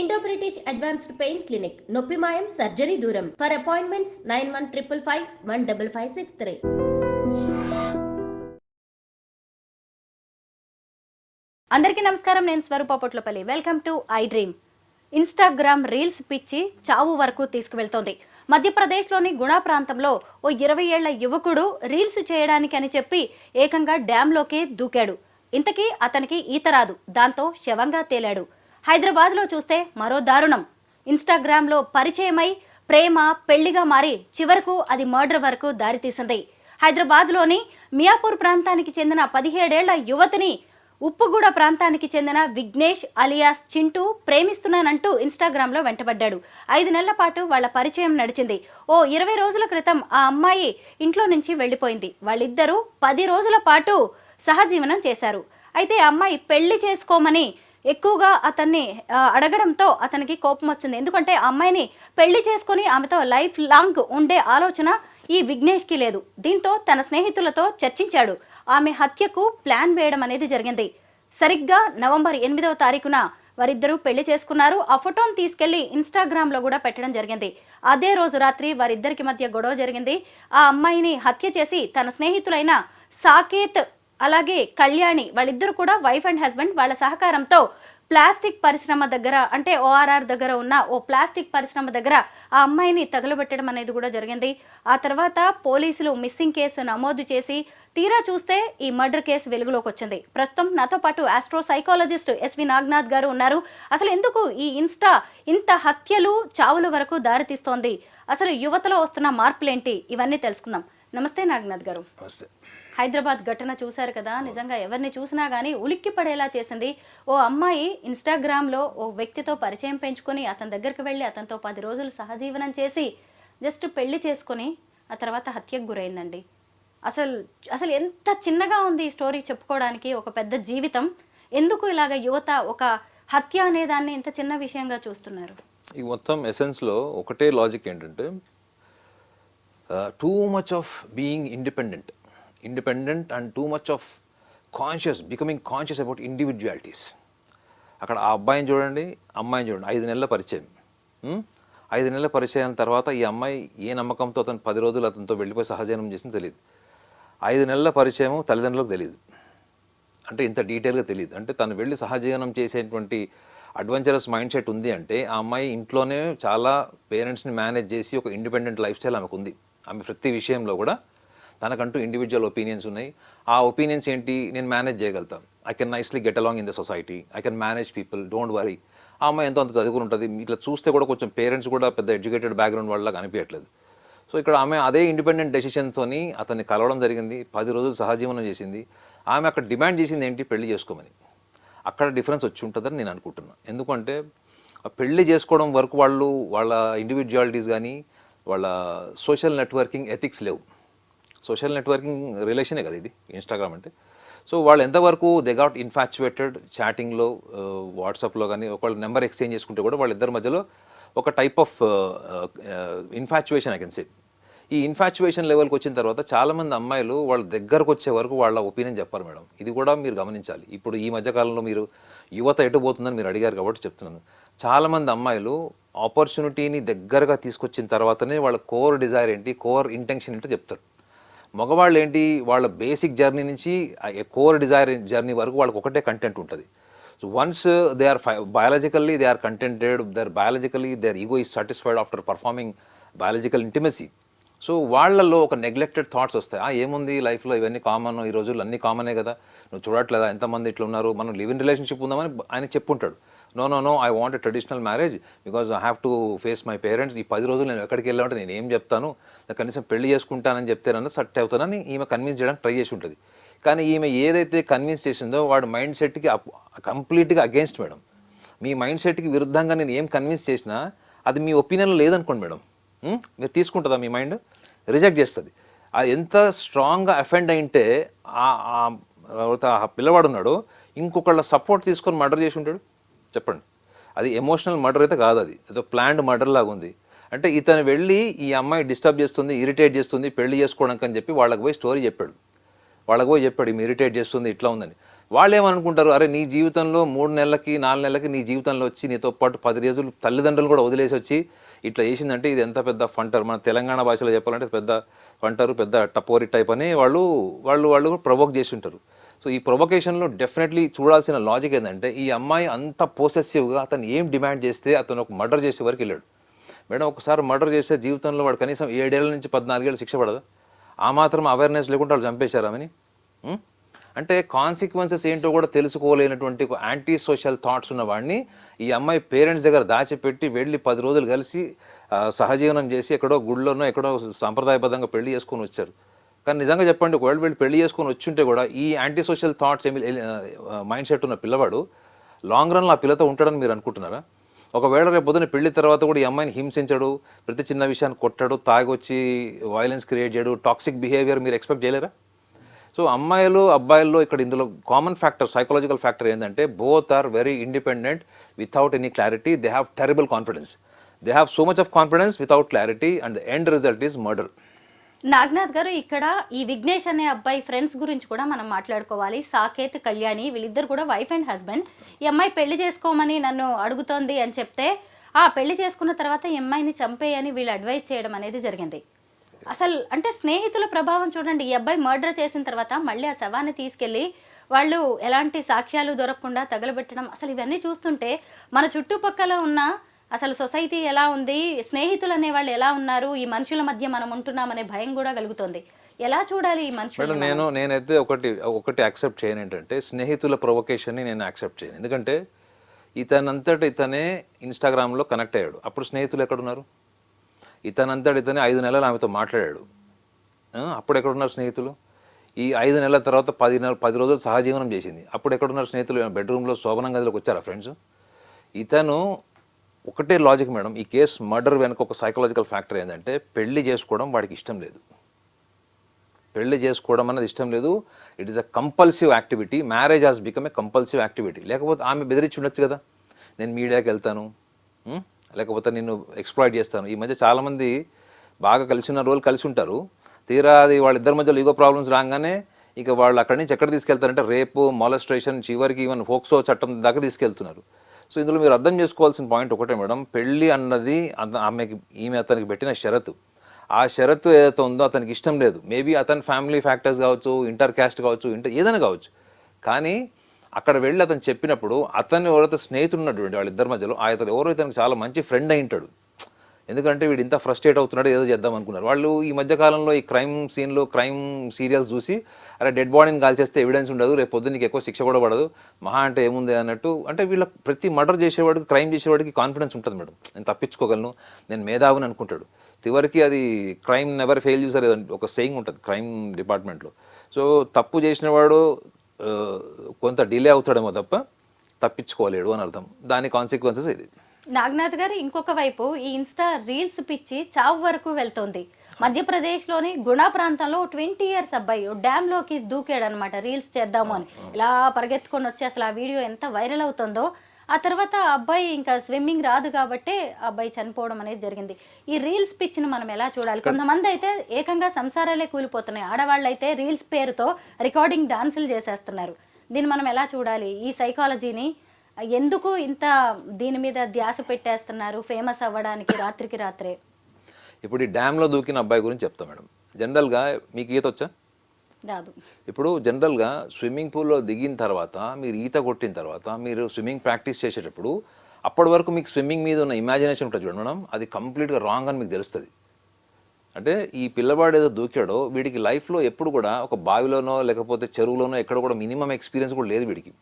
Indo British advanced pain clinic నొప్పి మాయం surgery దూరం ఫర్ అపాయింట్మెంట్స్ 9155515563. అందరికీ నమస్కారం. నేను Swaroopa Potlapalli. Welcome to I Dream. Instagram reels పిచ్చి చావు వరకు తీసుకువెళ్తోంది. మధ్యప్రదేశ్లోని గుణా ప్రాంతంలో ఓ 20 ఏళ్ల యువకుడు రీల్స్ చేయడానికి అని చెప్పి ఏకంగా డ్యాంలోకే దూకాడు. ఇంతకీ అతనికి ఈత రాదు. దాంతో శవంగా తేలాడు. హైదరాబాద్లో చూస్తే మరో దారుణం. ఇన్స్టాగ్రామ్లో పరిచయమై ప్రేమ పెళ్లిగా మారి చివరకు అది మర్డర్ వరకు దారితీసింది. హైదరాబాద్లోని మియాపూర్ ప్రాంతానికి చెందిన 17 ఏళ్ల యువతిని ఉప్పుగూడ ప్రాంతానికి చెందిన విఘ్నేష్ అలియాస్ చింటూ ప్రేమిస్తున్నానంటూ ఇన్స్టాగ్రామ్లో వెంటబడ్డాడు. 5 నెలల పాటు వాళ్ల పరిచయం నడిచింది. ఓ 20 రోజుల క్రితం ఆ అమ్మాయి ఇంట్లో నుంచి వెళ్లిపోయింది. వాళ్ళిద్దరూ 10 రోజుల పాటు సహజీవనం చేశారు. అయితే ఆ అమ్మాయి పెళ్లి చేసుకోమని ఎక్కువగా అతన్ని అడగడంతో అతనికి కోపం వచ్చింది. ఎందుకంటే ఆ అమ్మాయిని పెళ్లి చేసుకుని ఆమెతో లైఫ్ లాంగ్ ఉండే ఆలోచన ఈ విఘ్నేష్కి లేదు. దీంతో తన స్నేహితులతో చర్చించాడు. ఆమె హత్యకు ప్లాన్ వేయడం అనేది జరిగింది. సరిగ్గా నవంబర్ 8వ తారీఖున వారిద్దరూ పెళ్లి చేసుకున్నారు. ఆ ఫోటోను తీసుకెళ్లి ఇన్స్టాగ్రామ్లో కూడా పెట్టడం జరిగింది. అదే రోజు రాత్రి వారిద్దరికి మధ్య గొడవ జరిగింది. ఆ అమ్మాయిని హత్య చేసి తన స్నేహితులైన సాకేత్ అలాగే కళ్యాణి వాళ్ళిద్దరు కూడా వైఫ్ అండ్ హస్బెండ్ వాళ్ళ సహకారంతో ప్లాస్టిక్ పరిశ్రమ దగ్గర అంటే ఓఆర్ఆర్ దగ్గర ఉన్న ఓ ప్లాస్టిక్ పరిశ్రమ దగ్గర ఆ అమ్మాయిని తగులబెట్టడం అనేది కూడా జరిగింది. ఆ తర్వాత పోలీసులు మిస్సింగ్ కేసు నమోదు చేసి తీరా చూస్తే ఈ మర్డర్ కేసు వెలుగులోకి వచ్చింది. ప్రస్తుతం నాతో పాటు ఆస్ట్రో సైకాలజిస్ట్ ఎస్వి నాగనాథ్ గారు ఉన్నారు. అసలు ఎందుకు ఈ ఇన్స్టా ఇంత హత్యలు చావుల వరకు దారితీస్తోంది, అసలు యువతలో వస్తున్న మార్పులేంటి, ఇవన్నీ తెలుసుకుందాం. నమస్తే నాగనాథ్ గారు. హైదరాబాద్ ఘటన చూశారు కదా, నిజంగా ఎవరిని చూసినా కానీ ఉలిక్కి పడేలా చేసింది. ఓ అమ్మాయి ఇన్స్టాగ్రామ్లో ఓ వ్యక్తితో పరిచయం పెంచుకొని అతని దగ్గరికి వెళ్ళి అతనితో 10 రోజులు సహజీవనం చేసి జస్ట్ పెళ్లి చేసుకొని ఆ తర్వాత హత్యకు గురైందండి. అసలు ఎంత చిన్నగా ఉంది ఈ స్టోరీ చెప్పుకోవడానికి. ఒక పెద్ద జీవితం. ఎందుకు ఇలాగ యువత ఒక హత్య అనే దాన్ని ఇంత చిన్న విషయంగా చూస్తున్నారు? ఈ మొత్తం ఎసెన్స్లో ఒకటే లాజిక్ ఏంటంటే too much of being independent and too much of becoming conscious about individualities. అక్కడ ఆ అబ్బాయిని చూడండి, అమ్మాయిని చూడండి. 5 నెలల పరిచయం. 5 నెలల పరిచయం తర్వాత ఈ అమ్మాయి ఏ నమ్మకంతో అతను 10 రోజులు అతనితో వెళ్ళిపోయి సహజీవనం చేసిందో తెలియదు. 5 నెలల పరిచయం తల్లిదండ్రులకు తెలియదు. అంటే ఇంత డీటెయిల్గా తెలియదు. అంటే తను వెళ్ళి సహజీవనం చేసేటువంటి అడ్వెంచరస్ మైండ్ సెట్ ఉంది అంటే ఆ అమ్మాయి ఇంట్లోనే చాలా పేరెంట్స్ని మేనేజ్ చేసి ఒక ఇండిపెండెంట్ లైఫ్ స్టైల్ ఆమెకు ఉంది. ఆమె ప్రతి విషయంలో కూడా తనకంటూ ఇండివిజువల్ ఒపీనియన్స్ ఉన్నాయి. ఆ ఒపీనియన్స్ ఏంటి, నేను మేనేజ్ చేయగలుగుతాను. I can nicely get along in the society, I can manage people, don't worry. ఆ అమ్మాయి ఎంతో అంత చదువుకుని ఉంటుంది. ఇట్లా చూస్తే కూడా కొంచెం పేరెంట్స్ కూడా పెద్ద ఎడ్యుకేటెడ్ బ్యాక్గ్రౌండ్ వాళ్ళకి అనిపించట్లేదు. సో ఇక్కడ ఆమె అదే ఇండిపెండెంట్ డెసిషన్తోని అతన్ని కలవడం జరిగింది. 10 రోజులు సహజీవనం చేసింది. ఆమె అక్కడ డిమాండ్ చేసింది ఏంటి, పెళ్లి చేసుకోమని. అక్కడ డిఫరెన్స్ వచ్చి ఉంటుందని నేను అనుకుంటున్నాను. ఎందుకంటే పెళ్లి చేసుకోవడం వరకు వాళ్ళ ఇండివిజువాలిటీస్ కానీ వాళ్ళ సోషల్ నెట్వర్కింగ్ ఎథిక్స్ లేవు. సోషల్ నెట్వర్కింగ్ రిలేషనే కదా ఇది ఇన్స్టాగ్రామ్ అంటే. సో వాళ్ళు ఎంతవరకు దే గాట్ ఇన్ఫాచ్యుయేటెడ్ చాటింగ్లో, వాట్సాప్లో కానీ ఒకళ్ళు నెంబర్ ఎక్స్చేంజ్ చేసుకుంటే కూడా వాళ్ళిద్దరి మధ్యలో ఒక type of infatuation I can say. ఈ ఇన్ఫాచ్యుయేషన్ లెవెల్కి వచ్చిన తర్వాత చాలామంది అమ్మాయిలు వాళ్ళ దగ్గరకు వచ్చే వరకు వాళ్ళ ఒపీనియన్ చెప్పారు మేడం. ఇది కూడా మీరు గమనించాలి. ఇప్పుడు ఈ మధ్యకాలంలో మీరు యువత ఎటు పోతుందని మీరు అడిగారు కాబట్టి చెప్తున్నాను. చాలామంది అమ్మాయిలు ఆపర్చునిటీని దగ్గరగా తీసుకొచ్చిన తర్వాతనే వాళ్ళ కోర్ డిజైర్ ఏంటి, కోర్ ఇంటెన్షన్ ఏంటో చెప్తారు. మగవాళ్ళు ఏంటి, వాళ్ళ బేసిక్ జర్నీ నుంచి కోర్ డిజైర్ జర్నీ వరకు వాళ్ళకి ఒకటే కంటెంట్ ఉంటుంది. So once they are biologically they are contented, biologically their ego is satisfied after performing biological intimacy. So వాళ్ళల్లో ఒక నెగ్లెక్టెడ్ థాట్స్ వస్తాయి. ఏముంది లైఫ్లో, ఇవన్నీ కామన్, ఈ రోజుల్లో అన్నీ కామనే కదా, నువ్వు చూడట్లేదా ఎంతమంది ఇట్లా ఉన్నారు, మనం లివ్ ఇన్ రిలేషన్షిప్ ఉందామని ఆయన చెప్పుంటాడు. No I want a traditional marriage because I have to face my parents. ఈ 10 రోజులు నేను ఎక్కడికి వెళ్ళామంటే నేను ఏం చెప్తాను, కనీసం పెళ్లి చేసుకుంటానని చెప్తేనన్నా సెట్ అవుతానని ఈమె కన్విన్స్ చేయడానికి ట్రై చేసి ఉంటుంది. కానీ ఈమె ఏదైతే కన్విన్స్ చేసిందో వాడు మైండ్ సెట్కి కంప్లీట్గా అగేన్స్ట్ మేడం. మీ మైండ్ సెట్కి విరుద్ధంగా నేను ఏం కన్విన్స్ చేసినా అది మీ ఒపీనియన్లో లేదనుకోండి మేడం, మీరు తీసుకుంటుందా, మీ మైండ్ రిజెక్ట్ చేస్తుంది. అది ఎంత స్ట్రాంగ్గా అఫెండ్ అయింటే ఆ పిల్లవాడు ఉన్నాడు ఇంకొకళ్ళ సపోర్ట్ తీసుకొని మర్డర్ చేసి ఉంటాడు. చెప్పండి, అది ఎమోషనల్ మర్డర్ అయితే కాదు, అది ఏదో ప్లాన్డ్ మర్డర్ లాగా ఉంది. అంటే ఇతను వెళ్ళి ఈ అమ్మాయి డిస్టర్బ్ చేస్తుంది, ఇరిటేట్ చేస్తుంది, పెళ్లి చేసుకోవడానికి అని చెప్పి వాళ్ళకి పోయి స్టోరీ చెప్పాడు. ఈమె ఇరిటేట్ చేస్తుంది, ఇట్లా ఉందని. వాళ్ళు ఏమనుకుంటారు, అరే నీ జీవితంలో 3 నెలలకి 4 నెలలకి నీ జీవితంలో వచ్చి నీతో పాటు 10 రోజులు తల్లిదండ్రులు కూడా వదిలేసి వచ్చి ఇట్లా చేసిందంటే ఇది ఎంత పెద్ద ఫంటర్, మన తెలంగాణ భాషలో చెప్పాలంటే పెద్ద ఫంటరు, పెద్ద టపోరి టైప్ అని వాళ్ళు ప్రొవోక్ చేసి ఉంటారు. సో ఈ ప్రొవొకేషన్లో డెఫినెట్లీ చూడాల్సిన లాజిక్ ఏంటంటే ఈ అమ్మాయి అంత పోసెసివ్గా అతను ఏం డిమాండ్ చేస్తే అతను ఒక మర్డర్ చేసే వరకు వెళ్ళాడు. మేడం ఒకసారి మర్డర్ చేస్తే జీవితంలో వాడు కనీసం 7 ఏళ్ల నుంచి 14 ఏళ్ళు శిక్ష పడదా? ఆ మాత్రం అవేర్నెస్ లేకుండా వాళ్ళు చంపేశారామని. అంటే కాన్సిక్వెన్సెస్ ఏంటో కూడా తెలుసుకోలేనటువంటి ఒక యాంటీ సోషల్ థాట్స్ ఉన్న వాడిని ఈ అమ్మాయి పేరెంట్స్ దగ్గర దాచిపెట్టి వెళ్ళి 10 రోజులు కలిసి సహజీవనం చేసి ఎక్కడో గుళ్ళోనో ఎక్కడో సాంప్రదాయబద్ధంగా పెళ్లి చేసుకొని వచ్చారు. కానీ నిజంగా చెప్పండి, ఒకవేళ వీళ్ళు పెళ్లి చేసుకొని వచ్చుంటే కూడా ఈ యాంటీ సోషల్ థాట్స్ ఏమి మైండ్ సెట్ ఉన్న పిల్లవాడు లాంగ్ రన్లో ఆ పిల్లతో ఉంటాడని మీరు అనుకుంటున్నారా? ఒకవేళ రేపు పొద్దున పెళ్లి తర్వాత కూడా ఈ అమ్మాయిని హింసించాడు, ప్రతి చిన్న విషయాన్ని కొట్టాడు, తాగొచ్చి వైలెన్స్ క్రియేట్ చేయడు, టాక్సిక్ బిహేవియర్ మీరు ఎక్స్పెక్ట్ చేయలేరా? సో అమ్మాయిలు అబ్బాయిల్లో ఇక్కడ ఇందులో కామన్ ఫ్యాక్టర్, సైకలాజికల్ ఫ్యాక్టర్ ఏంటంటే both are very independent without any clarity. They have terrible confidence. They have so much of confidence without clarity and the end result is murder. Naganath garu, ఇక్కడ ఈ విఘ్నేష్ అనే అబ్బాయి ఫ్రెండ్స్ గురించి కూడా మనం మాట్లాడుకోవాలి. సాకేత్, కళ్యాణి వీళ్ళిద్దరు కూడా వైఫ్ అండ్ హస్బెండ్. ఈ అమ్మాయి పెళ్లి చేసుకోమని నన్ను అడుగుతోంది అని చెప్తే పెళ్లి చేసుకున్న తర్వాత ఈ అమ్మాయిని చంపేయని వీళ్ళు అడ్వైస్ చేయడం అనేది జరిగింది. అసలు అంటే స్నేహితుల ప్రభావం చూడండి. ఈ అబ్బాయి మర్డర్ చేసిన తర్వాత మళ్ళీ ఆ శవాన్ని తీసుకెళ్లి వాళ్ళు ఎలాంటి సాక్ష్యాలు దొరకకుండా తగలబెట్టడం, అసలు ఇవన్నీ చూస్తుంటే మన చుట్టుపక్కల ఉన్న అసలు సొసైటీ ఎలా ఉంది, స్నేహితులు అనే వాళ్ళు ఎలా ఉన్నారు, ఈ మనుషుల మధ్య మనం ఉంటున్నామనే భయం కూడా కలుగుతుంది. ఎలా చూడాలి ఈ మనుషులు? నేనైతే ఒకటి యాక్సెప్ట్ చేయను, ఏంటంటే స్నేహితుల ప్రొవొకేషన్ని నేను యాక్సెప్ట్ చేయను. ఎందుకంటే ఇతనే ఇన్స్టాగ్రామ్లో కనెక్ట్ అయ్యాడు. అప్పుడు స్నేహితులు ఎక్కడున్నారు? ఇతనే 5 నెలలు ఆమెతో మాట్లాడాడు. అప్పుడు ఎక్కడున్నారు స్నేహితులు? ఈ 5 నెలల తర్వాత 10 రోజులు సహజీవనం చేసింది. అప్పుడు ఎక్కడున్నారు స్నేహితులు? బెడ్రూమ్లో శోభనం గదిలోకి వచ్చారా ఫ్రెండ్స్? ఇతను ఒకటే లాజిక్ మేడం, ఈ కేసు మర్డర్ వెనుక ఒక సైకలాజికల్ ఫ్యాక్టర్ ఏంటంటే పెళ్లి చేసుకోవడం వాడికి ఇష్టం లేదు. పెళ్లి చేసుకోవడం అన్నది ఇష్టం లేదు. It is a compulsive activity. Marriage has become a compulsive activity. లేకపోతే ఆమె బెదిరించి ఉండొచ్చు కదా, నేను మీడియాకి వెళ్తాను, లేకపోతే నిన్ను ఎక్స్ప్లాయిట్ చేస్తాను. ఈ మధ్య చాలామంది బాగా కలిసి ఉన్న రోజులు కలిసి ఉంటారు, తీరా అది వాళ్ళిద్దరి మధ్యలో ఈగో ప్రాబ్లమ్స్ రాగానే ఇక వాళ్ళు అక్కడి నుంచి ఎక్కడ తీసుకెళ్తారంటే రేపు, మాలెస్ట్రేషన్, చివరికి ఈవెన్ ఫోక్సో చట్టం దాకా తీసుకెళ్తున్నారు. సో ఇందులో మీరు అర్థం చేసుకోవాల్సిన పాయింట్ ఒకటే మేడం, పెళ్ళి అన్నది ఈమె అతనికి పెట్టిన షరతు. ఆ షరతు ఏదైతే ఉందో అతనికి ఇష్టం లేదు. మేబీ అతని ఫ్యామిలీ ఫ్యాక్టర్స్ కావచ్చు, ఇంటర్ క్యాస్ట్ కావచ్చు, ఏదైనా కావచ్చు. కానీ అక్కడ వెళ్ళి అతను చెప్పినప్పుడు అతను ఎవరైతే స్నేహితుడు ఉన్నటువంటి వాళ్ళిద్దరి మధ్యలో అతను ఎవరో ఇతనికి చాలా మంచి ఫ్రెండ్ అయి ఉంటాడు. ఎందుకంటే వీడు ఇంత ఫ్రస్ట్రేట్ అవుతున్నాడు, ఏదో చేద్దాం అనుకున్నారు వాళ్ళు. ఈ మధ్యకాలంలో ఈ క్రైమ్ సీన్లో క్రైమ్ సీరియల్స్ చూసి అరే డెడ్ బాడీని కాల్చేస్తే ఎవిడెన్స్ ఉండదు, రేపు పొద్దున్న నీకు ఎక్కువ శిక్ష కూడా పడదు, మహా అంటే ఏముంది అన్నట్టు. అంటే వీళ్ళ ప్రతి మర్డర్ చేసేవాడికి, క్రైమ్ చేసేవాడికి కాన్ఫిడెన్స్ ఉంటుంది మేడం, నేను తప్పించుకోగలను, నేను మేధావిని అనుకుంటాడు. చివరికి అది క్రైమ్ నెవర్ ఫెయిల్ చేశారు ఒక సేయింగ్ ఉంటుంది క్రైమ్ డిపార్ట్మెంట్లో. సో తప్పు చేసిన వాడు కొంత డిలే అవుతాడేమో తప్ప తప్పించుకోలేడు అని అర్థం. దాని కాన్సిక్వెన్సెస్ ఇది. నాగనాథ్ గారు, ఇంకొక వైపు ఈ ఇన్స్టా రీల్స్ పిచ్చి చావు వరకు వెళ్తోంది. మధ్యప్రదేశ్లోని గుణా ప్రాంతంలో 20 years అబ్బాయి డ్యామ్ లోకి దూకాడు అనమాట రీల్స్ చేద్దాము అని. ఇలా పరిగెత్తుకొని వచ్చి అసలు ఆ వీడియో ఎంత వైరల్ అవుతుందో. ఆ తర్వాత ఆ అబ్బాయి ఇంకా స్విమ్మింగ్ రాదు కాబట్టి ఆ అబ్బాయి చనిపోవడం అనేది జరిగింది. ఈ రీల్స్ పిచ్చిని మనం ఎలా చూడాలి? కొంతమంది అయితే ఏకంగా సంసారాలే కూలిపోతున్నాయి. ఆడవాళ్ళు అయితే రీల్స్ పేరుతో రికార్డింగ్ డాన్సులు చేసేస్తున్నారు. దీన్ని మనం ఎలా చూడాలి? ఈ సైకాలజీని ఎందుకు ఇంత దీని మీద ధ్యాస పెట్టేస్తున్నారు ఫేమస్ అవ్వడానికి రాత్రికి రాత్రే? ఇప్పుడు ఈ డ్యామ్లో దూకిన అబ్బాయి గురించి చెప్తా మేడం. జనరల్గా మీకు ఈత వచ్చా? రాదు. ఇప్పుడు జనరల్గా స్విమ్మింగ్ పూల్లో దిగిన తర్వాత, మీరు ఈత కొట్టిన తర్వాత, మీరు స్విమ్మింగ్ ప్రాక్టీస్ చేసేటప్పుడు అప్పటి వరకు మీకు స్విమ్మింగ్ మీద ఉన్న ఇమాజినేషన్ ఉంటుంది చూడండి మేడం, అది కంప్లీట్గా రాంగ్ అని మీకు తెలుస్తుంది. అంటే ఈ పిల్లవాడు ఏదో దూకాడో వీడికి లైఫ్లో ఎప్పుడు కూడా ఒక బావిలోనో లేకపోతే చెరువులోనో ఎక్కడ కూడా మినిమం ఎక్స్పీరియన్స్ కూడా లేదు వీడికి.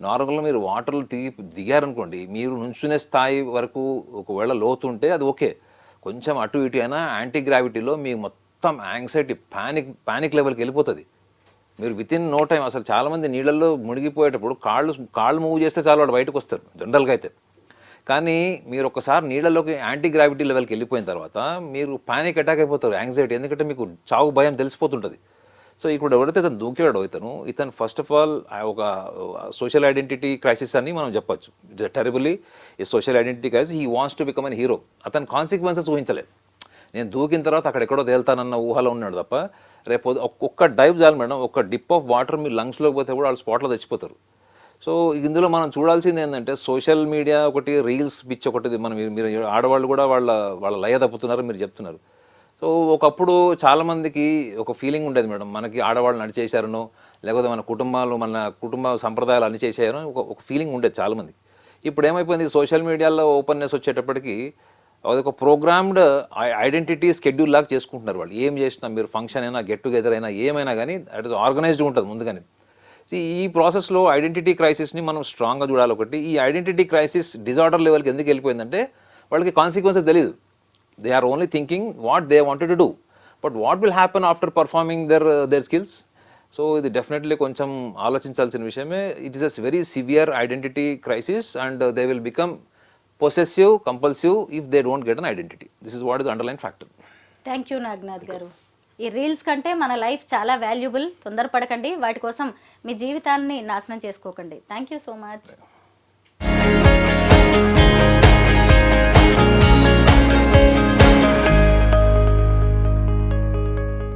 నార్మల్గా మీరు వాటర్లో దిగారనుకోండి, మీరు నుంచునే స్థాయి వరకు ఒకవేళ లోతు ఉంటే అది ఓకే, కొంచెం అటు ఇటు అయినా యాంటీ గ్రావిటీలో మీకు మొత్తం యాంగ్జైటీ, పానిక్ లెవెల్కి వెళ్ళిపోతుంది. మీరు విత్ ఇన్ నో టైం, అసలు చాలామంది నీళ్ళల్లో మునిగిపోయేటప్పుడు కాళ్ళు మూవ్ చేస్తే చాలా వాడు బయటకు వస్తారు జనరల్గా అయితే. కానీ మీరు ఒకసారి నీళ్ళలోకి యాంటీ గ్రావిటీ లెవెల్కి వెళ్ళిపోయిన తర్వాత మీరు పానిక్ అటాక్ అయిపోతారు, యాంగ్జైటీ, ఎందుకంటే మీకు చావు భయం తెలిసిపోతుంటుంది. సో ఇప్పుడు ఎవరైతే ఇతను దూకాడో ఇతను ఫస్ట్ ఆఫ్ ఆల్ ఒక సోషల్ ఐడెంటిటీ క్రైసిస్ అని మనం చెప్పొచ్చు. టెరిబుల్లీ ఈ social identity crisis. He wants to become an hero. అతను కాన్సిక్వెన్సెస్ ఊహించలేదు. నేను దూకిన తర్వాత అక్కడెక్కడో తేల్తానన్న ఊహలో ఉన్నాడు తప్ప రేపు ఒక్క డైవ్ చాలు మేడం, ఒక్క డిప్ ఆఫ్ వాటర్ మీ లంగ్స్లోకి పోతే కూడా వాళ్ళు స్పాట్లో చచ్చిపోతారు. సో ఇందులో మనం చూడాల్సింది ఏంటంటే సోషల్ మీడియా ఒకటి, రీల్స్ పిచ్ ఒకటి. మీరు ఆడవాళ్ళు కూడా వాళ్ళ లయ తప్పుతున్నారు మీరు చెప్తున్నారు. సో ఒకప్పుడు చాలామందికి ఒక ఫీలింగ్ ఉండేది మేడం, మనకి ఆడవాళ్ళు నడిచేశారనో లేకపోతే మన కుటుంబ సంప్రదాయాలు అన్ని చేశారో ఒక ఫీలింగ్ ఉండేది చాలామందికి. ఇప్పుడు ఏమైపోయింది, సోషల్ మీడియాలో ఓపెన్నెస్ వచ్చేటప్పటికి అదొక ప్రోగ్రామ్డ్ ఐడెంటిటీ స్కెడ్యూల్ లాగా చేసుకుంటున్నారు వాళ్ళు. ఏం చేసినా మీరు ఫంక్షన్ అయినా గెట్ టుగెదర్ అయినా ఏమైనా కానీ అట్ ఇస్ ఆర్గనైజ్డ్ ఉంటుంది ముందుగానే. ఈ ప్రాసెస్లో ఐడెంటిటీ క్రైసిస్ని మనం స్ట్రాంగ్గా చూడాలి. ఒకటి, ఈ ఐడెంటిటీ క్రైసిస్ డిజార్డర్ లెవెల్కి ఎందుకు వెళ్ళిపోయిందంటే వాళ్ళకి కాన్సిక్వెన్సెస్ తెలియదు. They are only thinking what they wanted to do, but what will happen after performing their skills. So ఇది డెఫినెట్లీ కొంచెం ఆలోచించాల్సిన విషయమే. It is a very severe identity crisis and they will become possessive, compulsive if they don't get an identity. This is what is the underlying factor. Thank you Naganath గారు. ఈ reels కంటే మన life చాలా valuable. తొందరపడకండి, వాటి కోసం మీ జీవితాన్ని నాశనం చేసుకోకండి. Thank you so much.